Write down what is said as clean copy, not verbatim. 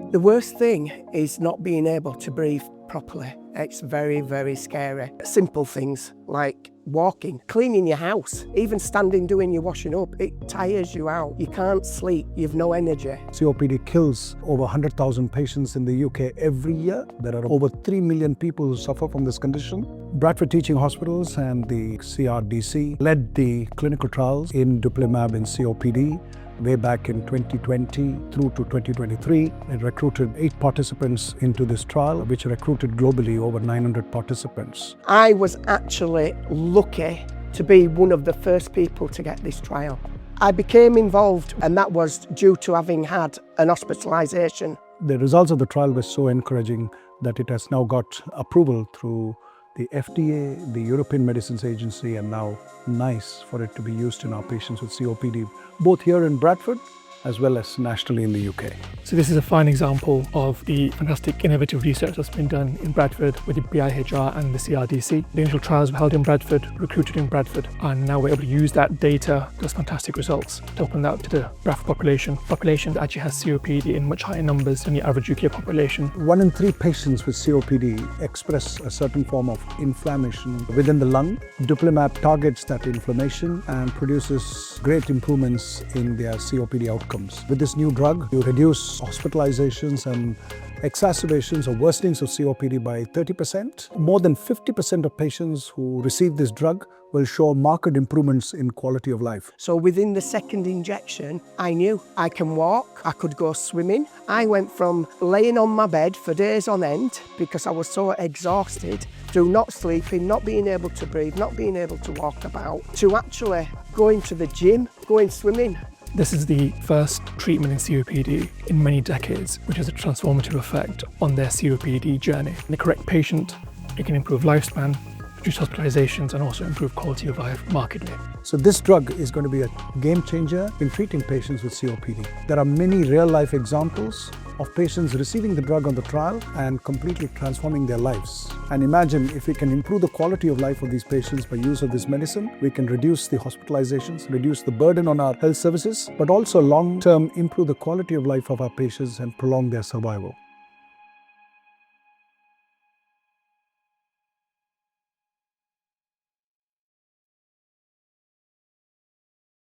The worst thing is not being able to breathe properly. It's very, very scary. Simple things like walking, cleaning your house, even standing doing your washing up, it tires you out. You can't sleep, you've no energy. COPD kills over 100,000 patients in the UK every year. There are over 3 million people who suffer from this condition. Bradford Teaching Hospitals and the CRDC led the clinical trials in Dupilumab in COPD. Way back in 2020 through to 2023, it recruited 8 participants into this trial, which recruited globally over 900 participants. I was actually lucky to be one of the first people to get this trial. I became involved, and that was due to having had an hospitalisation. The results of the trial were so encouraging that it has now got approval through the FDA, the European Medicines Agency, and now NICE for it to be used in our patients with COPD, both here in Bradford as well as nationally in the UK. So this is a fine example of the fantastic innovative research that's been done in Bradford with the BTHFT and the CRDC. The initial trials were held in Bradford, recruited in Bradford, and now we're able to use that data, those fantastic results, to open that up to the Bradford population that actually has COPD in much higher numbers than the average UK population. 1 in 3 patients with COPD express a certain form of inflammation within the lung. Dupilumab targets that inflammation and produces great improvements in their COPD outcomes. With this new drug, you reduce hospitalizations and exacerbations or worsenings of COPD by 30%. More than 50% of patients who receive this drug will show marked improvements in quality of life. So within the second injection, I knew I can walk, I could go swimming. I went from laying on my bed for days on end because I was so exhausted, to not sleeping, not being able to breathe, not being able to walk about, to actually going to the gym, going swimming. This is the first treatment in COPD in many decades, which has a transformative effect on their COPD journey. In the correct patient, it can improve lifespan, reduce hospitalizations, and also improve quality of life markedly. So this drug is going to be a game changer in treating patients with COPD. There are many real-life examples of patients receiving the drug on the trial and completely transforming their lives. And imagine if we can improve the quality of life of these patients by use of this medicine, we can reduce the hospitalizations, reduce the burden on our health services, but also long-term improve the quality of life of our patients and prolong their survival.